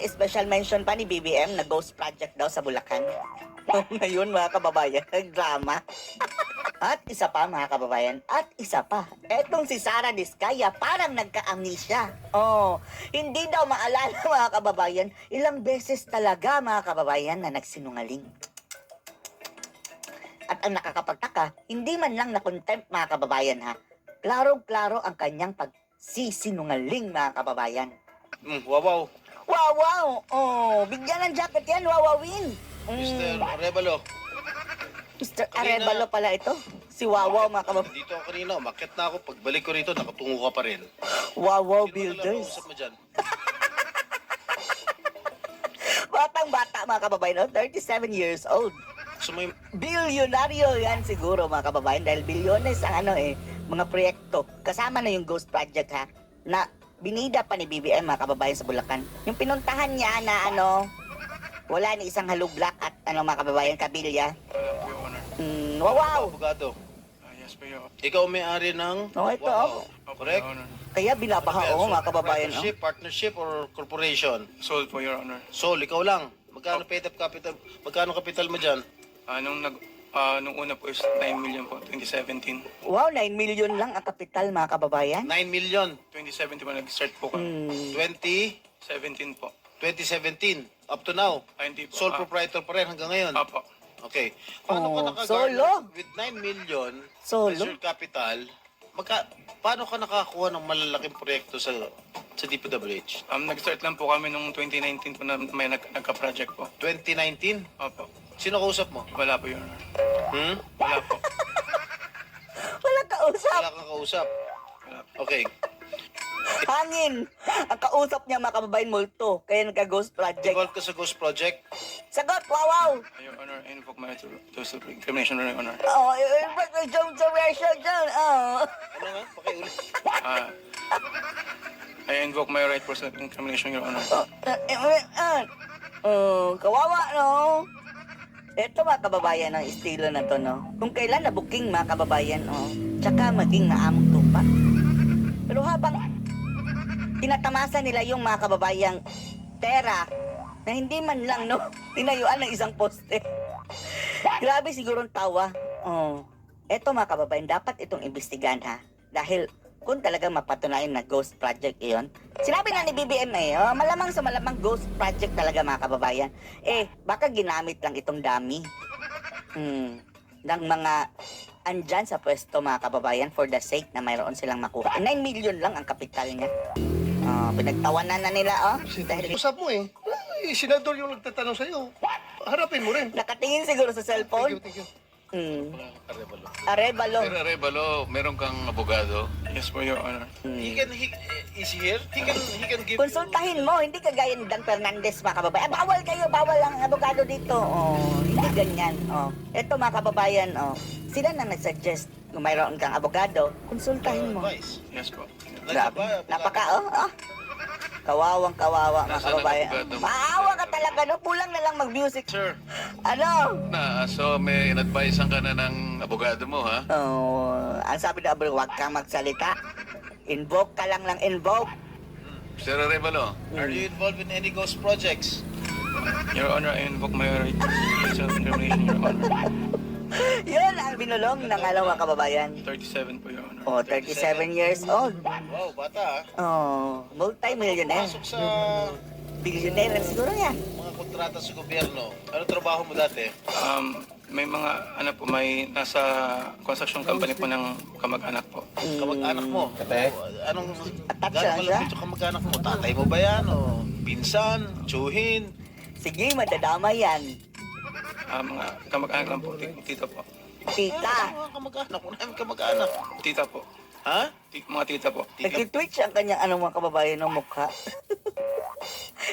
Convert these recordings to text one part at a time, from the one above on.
Special mention pa ni BBM na ghost project daw sa Bulacan. Ngayon mga kababayan, drama. At isa pa mga kababayan, at isa pa, etong si Sara Diskaya parang nagka-amnesia. Oh, hindi daw maalala mga kababayan, ilang beses talaga mga kababayan na nagsinungaling. At ang nakakapagtaka, hindi man lang na-contempt mga kababayan ha. Klaro-klaro ang kanyang pagsisinungaling mga kababayan. Wow. Wow, wow! Oh, bigyan ng jacket yan, wawawin! Mr. Arevalo. Mr. Kanina- Arevalo pala ito. Si Wawaw mga kababayan. Dito ako kanina, umakyat na ako. Pagbalik ko rito, nakatungo ka pa rin. Wawaw Sino ba Builders. usap mo dyan? Batang-bata mga kababayan, oh, 37 years old. Gusto mo yung... Bilyonaryo yan siguro mga kababayan dahil bilyones ang mga proyekto. Kasama na yung Ghost Project ha, na binida pa ni BBM mga kababayan sa Bulacan. Yung pinuntahan niya na wala ni isang halublock at mga kababayan, kabilya. Your Honor. Wow! Abogado. Yes, po, Your Ikaw may-ari ng... Oh, ito, Wow. Opo, Correct? Your Honor. Kaya binabaha Ano yan? mga kababayan. Oh. Partnership or corporation? Sold po, Your Honor. Sol, ikaw lang. Magkano paid up capital? Magkano capital mo dyan? Nung una po is 9 million po, 2017. Wow, 9 million lang ang kapital mga kababayan. 9 million. 2017 po nag-start po kami. 17 po. 2017. Up to now. Hindi po. Sole proprietor pa rin hanggang ngayon. Apo. Okay. Paano ka naka-garner solo? with 9 million Solo? as your capital? Paano ka nakakuha ng malalaking proyekto sa DPWH? Nag-start lang po kami nung 2019 po na may nagka-project po. 2019? Opo. Sino kausap mo? Wala po, Your Honor. Wala po. Wala kausap. Wala kang kausap. Wala po. Okay. Hangin. Ang kausap niya mga kababayan multo. Kaya nagka-ghost project. Involved ka sa Ghost Project? Sagot, wow! Your Honor, I invoke my right to self-incrimination, Your Honor. Oh, jump to version dyan. Oh. Ano nga? Pakiulit. I invoke my right for self-incrimination, Your Honor. Kawawa, no? Ito mga kababayan ang estilo na to, no? Kung kailan na booking mga kababayan, tsaka maging naamong tupa. Pero habang tinatamasa nila yung mga kababayang pera na hindi man lang, no? Tinayuan ng isang poste. Grabe siguro ang tawa. Eto mga kababayan, dapat itong imbestigahan ha. Dahil kung talagang mapatunayan na ghost project iyon, sinabi na ni BBM malamang sa malamang ghost project talaga mga kababayan. Baka ginamit lang itong dummy ng mga andyan sa pwesto mga kababayan for the sake na mayroon silang makuha. 9 million lang ang kapital niya. Pinagtawanan na nila, dahil Usap mo eh. Senador yung nagtatanong sa'yo. Harapin mo rin. nakatingin siguro sa cellphone. Thank you. Arevalo. Arevalo. Sir Arevalo, meron kang abogado. Yes po, Your Honor. Is he here? He can give Konsultahin mo, hindi kagaya ni Dan Fernandez mga kababayan. Bawal kayo, bawal ang abogado dito. Hindi ganyan. Ito mga kababayan, sila na nag-suggest kung mayroon kang abogado, konsultahin mo. advice. Yes po. Grabe. Kawawang kawawa mga Nasaan ang kababayan. abogado mo? Maawa ka talaga, no? Pulang na lang mag-music. Sir, Ano? so may in-advise ka na ng abogado mo, ha? Ang sabi na abogado, huwag kang magsalita. Invoke ka lang invoke. Sir Arevalo, Are you involved in any ghost projects? Your Honor, I invoke my right to self-incrimination, Your Honor. Yun ang binulong ng mga kababayan. 37 po, Your Honor. 37 years old. Wow, bata Multi-millionaire. Pasok sa Billionaire rin siguro yan. mga kontrata sa gobyerno. Ano trabaho mo dati? May mga, may nasa construction company po ng kamag-anak po. Kamag-anak mo? Anong Attached gano'ng siya? malapit yung kamag-anak mo? Tatay mo ba yan? O pinsan? Tsuhin? Sige, madadama yan. Mga kamag-anak lang po, tita po. Tita. Ano mga kamag-anak? Wala namin kamag-anak. Tita po. Ha? Mga tita po. Nag-twitch ang kanyang mga kababayan ng mukha.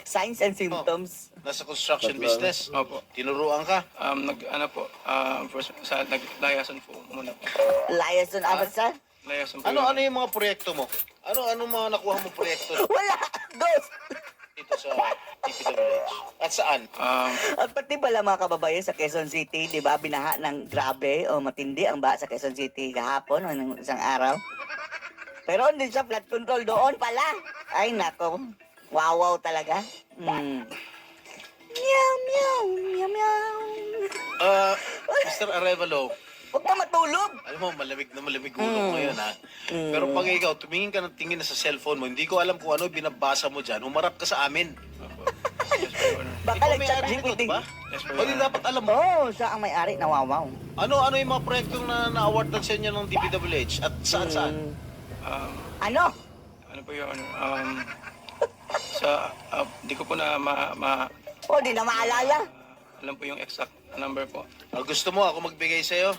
Signs and symptoms. Nasa construction business? Opo. Tinuruan ka? First, layasan po muna po. Liaison officer? Layasan po. Ano yung mga proyekto mo? Ano mga nakuha mo proyekto Wala! Ghost! dito sa DPWH? At saan? At pati pala mga kababayan sa Quezon City, di ba, binaha ng grabe o matindi ang baha sa Quezon City kahapon o ng isang araw. Pero hindi siya flood control doon pala. Ay, nako. Wow talaga. Meow, meow, meow, meow. Mr. Arevalo, Huwag ka matulog. alam mo, malamig ulo ko ngayon, ha? Pero pag ikaw, tumingin ka ng tingin na sa cellphone mo, hindi ko alam kung ano binabasa mo dyan, humarap ka sa amin. Yes po, Your Honor. Baka Ikaw may nag-chat ari nito, GPT. ba? Yes po, O, Your di Honor. dapat alam mo. Oh, siya ang may-ari na wow. Ano yung mga proyektong na-awardan sa inyo ng DPWH at saan? Um, Ano? ano po, Your Honor? Di ko po na Oh, di na maalala. alam po yung exact number po. Gusto mo ako magbigay sa'yo?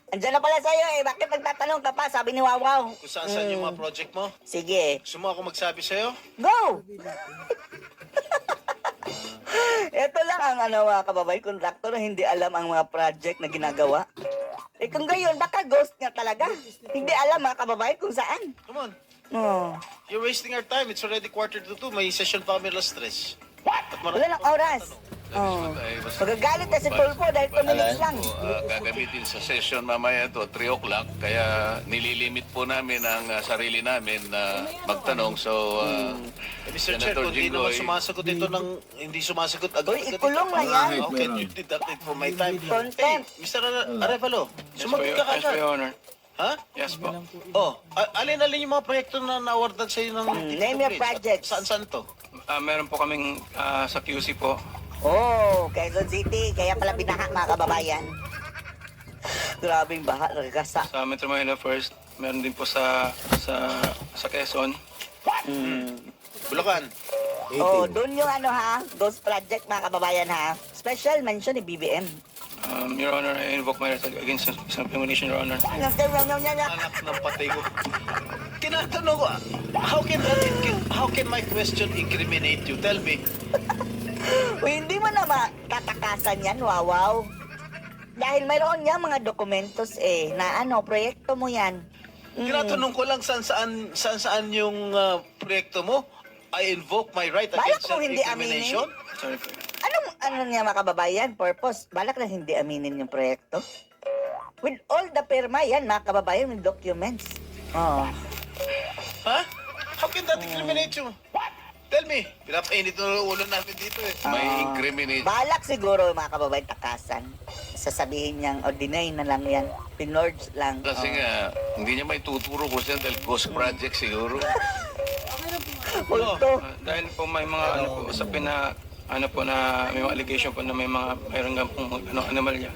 Andyan na pala sa'yo eh. Bakit nagtatanong ka pa? Sabi ni Wawaw. Kung saan yung mga project mo? Sige. Gusto mo ako magsabi sa'yo? Go! Ito lang ang mga kababay, kontraktor na hindi alam ang mga project na ginagawa. Eh kung gayon, baka ghost nga talaga. Hindi alam mga kababay kung saan. Come on. Oh. You're wasting our time. It's already 1:45. May session pa kami alas 3. At marami Wala ng pa oras. tanong. Oh. Magagalit na si Tulfo dahil 2 minutes lang. Gagamitin sa session mamaya to 3 o'clock, kaya nililimit po namin ang sarili namin na magtanong. So, Mr. Chair, kung hindi naman sumasagot ito hindi sumasagot agad. Uy, ikulong na yan. How can you deduct it from my time? Contempt. Hey, Mr. Arevalo, Yes po, sumagot ka Yes po, kagad. Your Honor. Ha? Yes po. Alin-alin yung mga proyekto na na-awardan sa iyo ng Name your projects. Saan to? Meron po kaming sa QC po. Oh, Quezon City. Kaya pala binaha mga kababayan. Grabing baha, nagkasa. Sa Metro Manila first, meron din po sa Quezon. Bulacan. Oh, doon yung Ghost Project mga kababayan ha. Special mention ni BBM. Your Honor, I invoke my right against self-incrimination, Your Honor. Anak ng patay ko. Tinatanong ko, how can my question incriminate you? Tell me. Uy, hindi mo na matatakasan yan, wawaw. Dahil mayroon niya mga dokumentos na proyekto mo yan. Tinatanong ko lang saan yung proyekto mo. I invoke my right Balak against mo hindi self-incrimination. Sorry po. Ano niya mga kababayan? Purpose, balak na hindi aminin yung proyekto. With all the perma yan, mga kababayan, with documents. Oh. Ha? How can that incriminate you? Tell me. Pinapainit na ulo namin dito eh. may incriminate. Balak siguro mga kababayan takasan. Sasabihin niyang, deny na lang yan. Pinorge lang. Kasi nga, hindi niya may tuturo ko siya dahil ghost project siguro. Pulto. Dahil po may mga usapin na na may mga allegation po na mayroon nga pong anomalya.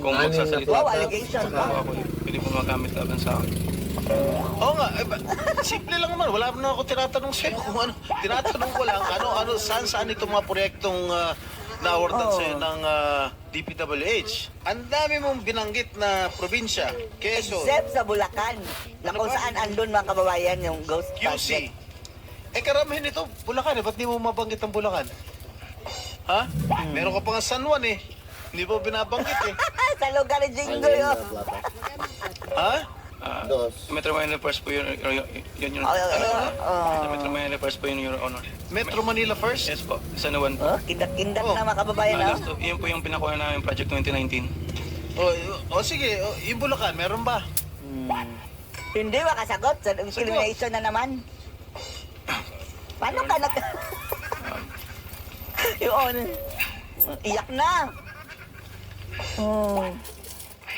Kung magsasalita Wow, allegation po pa. ako, pwede po magamit laban sa akin. Oo nga, simple lang naman. Wala na ako tinatanong sa'yo kung ano. Tinatanong ko lang, saan itong mga proyektong na-awardan sa'yo ng DPWH. Ang dami mong binanggit na probinsya, Quezon, Except sa Bulacan, na kung saan andun mga kababayan yung Ghost QC. Project. Karamihan ito, Bulacan eh. Ba't di mo mabanggit ang Bulacan? Ha? Meron ka pa nga San Juan eh. Hindi mo binabanggit eh. Sa lugar ni Jingo yun. Ha? Metro Manila First po yun, yun. Sa Metro Manila First po yun, Your Honor. Metro Manila first? Yes po, sa Nuwan po. Kindat-kindat na mga kababayan. Yun po yung pinakuha namin project 2019. Sige, yung Bulacan, meron ba? Hindi makasagot sa incrimination na naman. Paano ka Yun. Iyak na.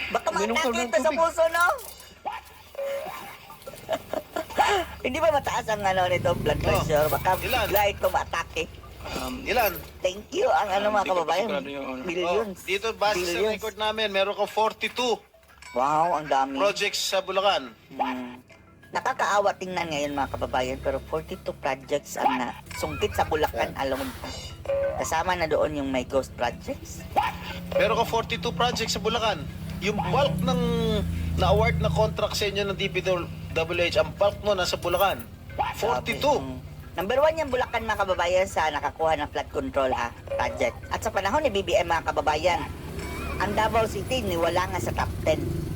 Baka ma-atake ito sa puso, no? Hindi ba mataas ang nito, blood pressure? Baka Ilan? bigla ito ma-atake. Ilan? Thank you, ang mga Hindi ko kababayan. sigurado yung honor. Billions. Dito, base sa Billions. record namin, meron kang 42 Wow, ang dami. projects sa Bulacan. Nakakaawa tingnan ngayon mga kababayan, pero 42 projects ang sungkit sa Bulacan alone pa. Kasama na doon yung may ghost projects. Meron kang 42 projects sa Bulacan. Yung bulk ng na-award na contract sa inyo ng DPWH, ang bulk mo nasa Bulacan. 42. Number 1 yung Bulacan mga kababayan sa nakakuha ng flood control project. At sa panahon ni BBM mga kababayan, ang Davao City niwala nga sa top 10.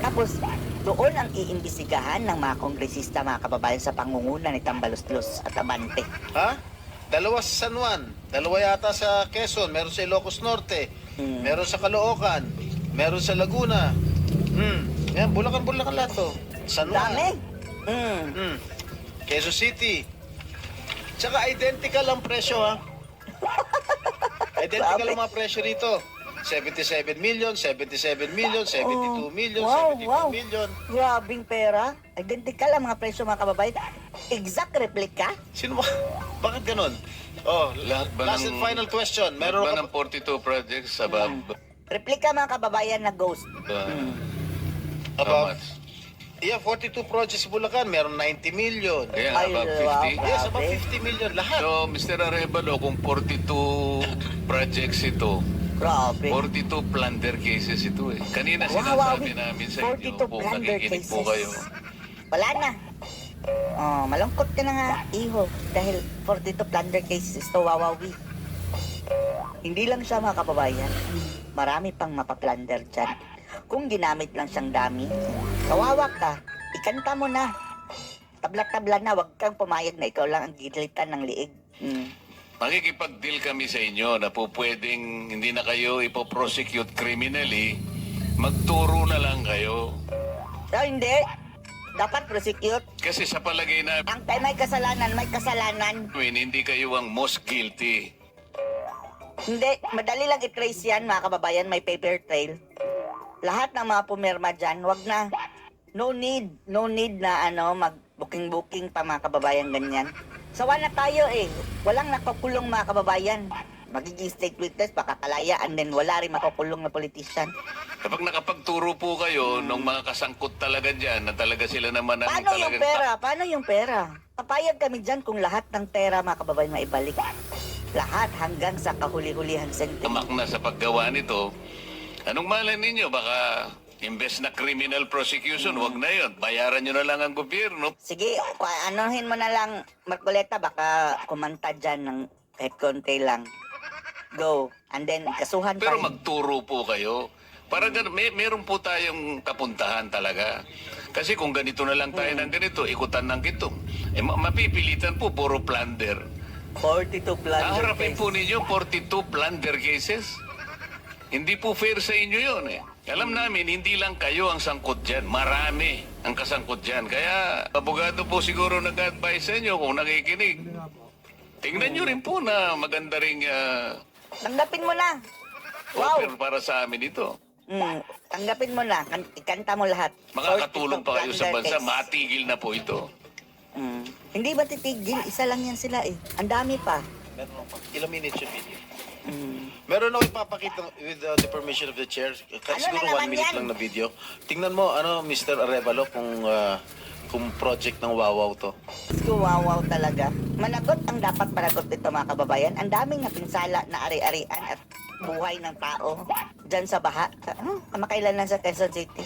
Tapos doon ang iimbisigahan ng mga kongresista mga kababayan sa pangunguna ni Tambaloslos at Abante. Ha? Dalawa sa San Juan, dalawa yata sa Quezon, meron sa Ilocos Norte, meron sa Caloocan, meron sa Laguna. Yan, Bulacan lahat to. San Juan. Dami. Quezon City, Tsaka identical ang presyo, ha? Identical ang mga presyo rito. 77 million, 77 million, 72 million, wow, 72 wow. million. Grabing pera. Identical ang mga presyo mga kababayan. Exact replica. Sino ba? Bakit ganun? Oh, Lahat ba last ng- and final question. Meron Meron ba ng 42 projects above? Replica mga kababayan na ghost. How about, much? yeah, 42 projects sa Bulacan. Meron 90 million. Kaya Ay, above wow. 50? Yes, about Grabe. 50 million lahat. So, Mr. Arevalo, kung 42 projects ito, Grabe. 42 plunder cases ito eh. Kanina sinasabi namin sa inyo 42 kung plunder nakikinig po cases. kayo. Wala na. Oh, malungkot ka na nga, iho. Dahil 42 plunder cases to wawawi. Hindi lang siya mga kababayan. Marami pang mapaplunder dyan. Kung ginamit lang siyang dami, kawawa ka, ikanta mo na. Tabla-tabla na, wag kang pumayag na ikaw lang ang gilitan ng liig. Makikipag-deal kami sa inyo na po pwedeng hindi na kayo ipoprosecute criminally, magturo na lang kayo. So, hindi. Dapat prosecute. Kasi sa palagay na Ang tayo may kasalanan. hindi kayo ang most guilty. Hindi, madali lang i-trace yan mga kababayan, may paper trail. Lahat ng mga pumirma dyan, wag na. No need na mag-booking pa mga kababayan ganyan. Sawa na tayo eh. Walang nakakulong mga kababayan. Magiging state witness, baka kalaya, and then wala rin makakulong na politician. Kapag nakapagturo po kayo ng mga kasangkot talaga dyan, na talaga sila naman ang Paano yung talagang pera? Paano yung pera? Papayag kami dyan kung lahat ng pera mga kababayan maibalik. Lahat hanggang sa kahuli-hulihang sentimo. tamak na sa paggawa nito. Anong malay ninyo? Baka imbes na criminal prosecution, wag na yon. Bayaran nyo na lang ang gobyerno. Sige, anuhin mo na lang, Marcoleta, baka kumanta dyan ng kahit konti lang. Go. And then, kasuhan pa Pero rin. magturo po kayo. Para meron po tayong kapuntahan talaga. Kasi kung ganito na lang tayo ng ganito, ikutan ng kitong, mapipilitan po, puro plunder. 42 plunder Haharapin case. po ninyo 42 plunder cases. Hindi po fair sa inyo yun eh. Alam namin, hindi lang kayo ang sangkot dyan. Marami ang kasangkot dyan. Kaya, abogado po siguro nag-advise sa inyo kung nakikinig. Tingnan nyo rin po na maganda ring Tanggapin mo na. offer para sa amin ito. Tanggapin mo na. Ikanta mo lahat. Makakatulong 42 pa kayo sa plunder bansa. case. Matigil na po ito. Hindi ba titigil? Isa lang yan sila eh. Ang dami pa. Meron pa. Ilang minutes yung video? Mm. Meron ako ipapakita with the permission of the chair. Kahit Ano siguro na 1 naman minute yan? lang na video. Tingnan mo, Mr. Arevalo, kung project ng Wawaw to. Wow talaga. Managot ang dapat managot dito mga kababayan. Ang daming napinsala na ari-arian at buhay ng tao dyan sa baha. Kamakailan lang sa Quezon City.